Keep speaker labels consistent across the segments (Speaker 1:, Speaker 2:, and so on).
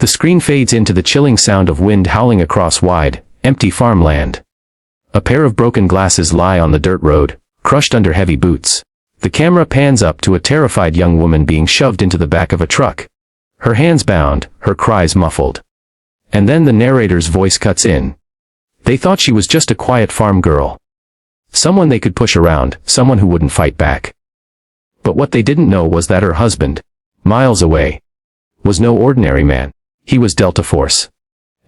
Speaker 1: The screen fades into the chilling sound of wind howling across wide, empty farmland. A pair of broken glasses lie on the dirt road, crushed under heavy boots. The camera pans up to a terrified young woman being shoved into the back of a truck. Her hands bound, her cries muffled. And then the narrator's voice cuts in. They thought she was just a quiet farm girl. Someone they could push around, someone who wouldn't fight back. But what they didn't know was that her husband, miles away, was no ordinary man. He was Delta Force.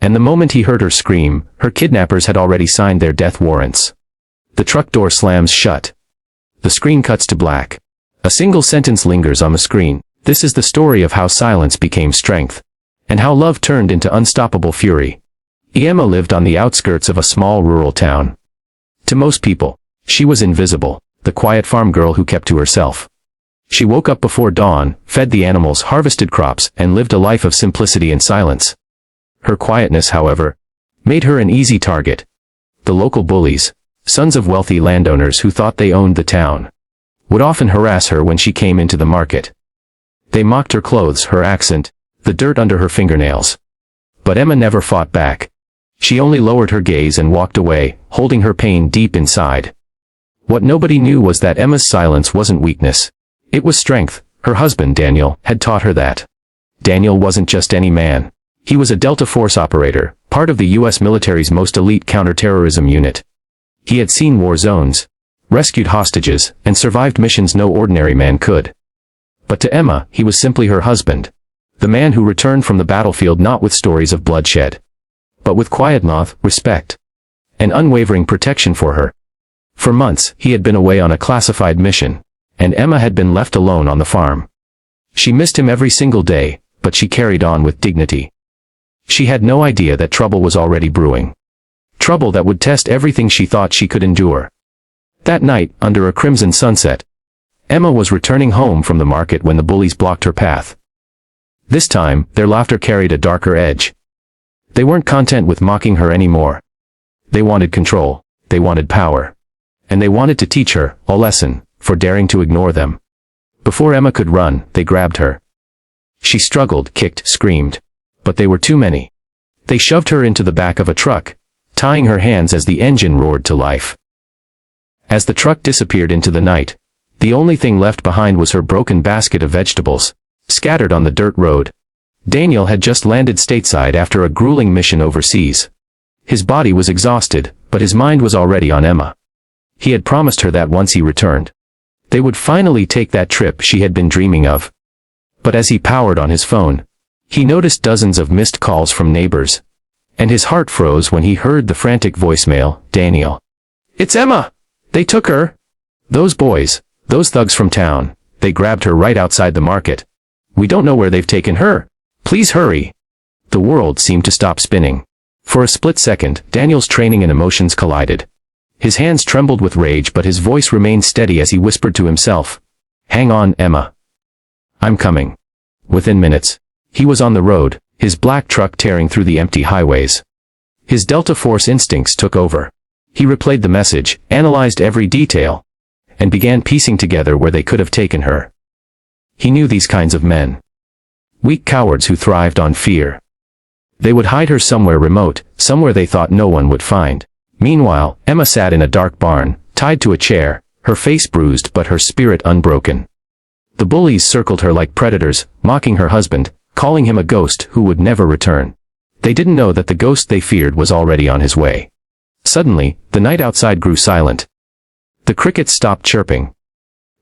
Speaker 1: And the moment he heard her scream, her kidnappers had already signed their death warrants. The truck door slams shut. The screen cuts to black. A single sentence lingers on the screen. This is the story of how silence became strength, and how love turned into unstoppable fury. Emma lived on the outskirts of a small rural town. To most people, she was invisible, the quiet farm girl who kept to herself. She woke up before dawn, fed the animals, harvested crops, and lived a life of simplicity and silence. Her quietness, however, made her an easy target. The local bullies, sons of wealthy landowners who thought they owned the town, would often harass her when she came into the market. They mocked her clothes, her accent, the dirt under her fingernails. But Emma never fought back. She only lowered her gaze and walked away, holding her pain deep inside. What nobody knew was that Emma's silence wasn't weakness. It was strength. Her husband, Daniel, had taught her that. Daniel wasn't just any man. He was a Delta Force operator, part of the U.S. military's most elite counterterrorism unit. He had seen war zones, rescued hostages, and survived missions no ordinary man could. But to Emma, he was simply her husband. The man who returned from the battlefield not with stories of bloodshed, but with quiet love, respect, and unwavering protection for her. For months, he had been away on a classified mission, and Emma had been left alone on the farm. She missed him every single day, but she carried on with dignity. She had no idea that trouble was already brewing. Trouble that would test everything she thought she could endure. That night, under a crimson sunset, Emma was returning home from the market when the bullies blocked her path. This time, their laughter carried a darker edge. They weren't content with mocking her anymore. They wanted control, they wanted power. And they wanted to teach her a lesson for daring to ignore them. Before Emma could run, they grabbed her. She struggled, kicked, screamed. But they were too many. They shoved her into the back of a truck, tying her hands as the engine roared to life. As the truck disappeared into the night, the only thing left behind was her broken basket of vegetables, scattered on the dirt road. Daniel had just landed stateside after a grueling mission overseas. His body was exhausted, but his mind was already on Emma. He had promised her that once he returned, they would finally take that trip she had been dreaming of. But as he powered on his phone, he noticed dozens of missed calls from neighbors, and his heart froze when he heard the frantic voicemail, "Daniel. It's Emma! They took her! Those boys, those thugs from town, they grabbed her right outside the market. We don't know where they've taken her. Please hurry." The world seemed to stop spinning. For a split second, Daniel's training and emotions collided. His hands trembled with rage, but his voice remained steady as he whispered to himself, "Hang on, Emma. I'm coming." Within minutes, he was on the road, his black truck tearing through the empty highways. His Delta Force instincts took over. He replayed the message, analyzed every detail, and began piecing together where they could have taken her. He knew these kinds of men. Weak cowards who thrived on fear. They would hide her somewhere remote, somewhere they thought no one would find. Meanwhile, Emma sat in a dark barn, tied to a chair, her face bruised but her spirit unbroken. The bullies circled her like predators, mocking her husband, calling him a ghost who would never return. They didn't know that the ghost they feared was already on his way. Suddenly, the night outside grew silent. The crickets stopped chirping.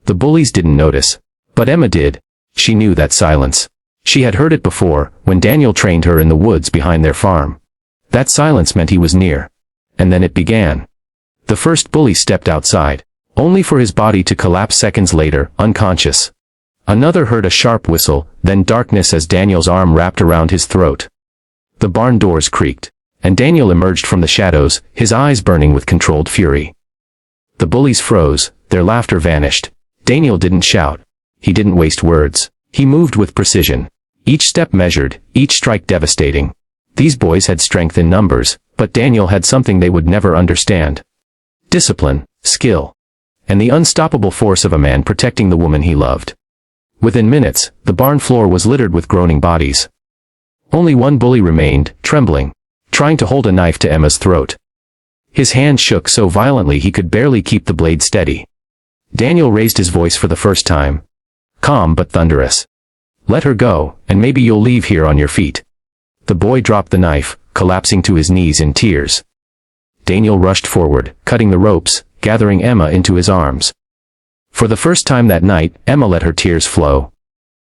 Speaker 1: The bullies didn't notice, but Emma did. She knew that silence. She had heard it before, when Daniel trained her in the woods behind their farm. That silence meant he was near. And then it began. The first bully stepped outside, only for his body to collapse seconds later, unconscious. Another heard a sharp whistle, then darkness as Daniel's arm wrapped around his throat. The barn doors creaked, and Daniel emerged from the shadows, his eyes burning with controlled fury. The bullies froze, their laughter vanished. Daniel didn't shout. He didn't waste words. He moved with precision. Each step measured, each strike devastating. These boys had strength in numbers, but Daniel had something they would never understand. Discipline, skill, and the unstoppable force of a man protecting the woman he loved. Within minutes, the barn floor was littered with groaning bodies. Only one bully remained, trembling, trying to hold a knife to Emma's throat. His hand shook so violently he could barely keep the blade steady. Daniel raised his voice for the first time. Calm but thunderous. Let her go, and maybe you'll leave here on your feet. The boy dropped the knife, collapsing to his knees in tears. Daniel rushed forward, cutting the ropes, gathering Emma into his arms. For the first time that night, Emma let her tears flow.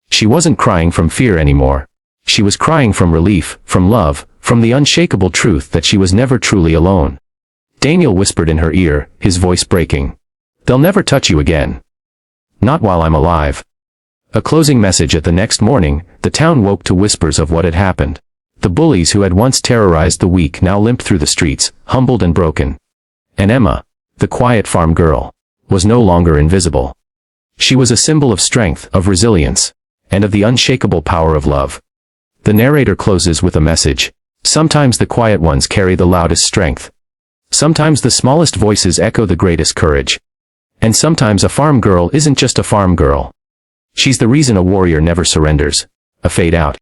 Speaker 1: She wasn't crying from fear anymore. She was crying from relief, from love, from the unshakable truth that she was never truly alone. Daniel whispered in her ear, his voice breaking. They'll never touch you again. Not while I'm alive. A closing message. At the next morning, the town woke to whispers of what had happened. The bullies who had once terrorized the weak now limped through the streets, humbled and broken. And Emma, the quiet farm girl, was no longer invisible. She was a symbol of strength, of resilience, and of the unshakable power of love. The narrator closes with a message. Sometimes the quiet ones carry the loudest strength. Sometimes the smallest voices echo the greatest courage. And sometimes a farm girl isn't just a farm girl. She's the reason a warrior never surrenders. A fade out.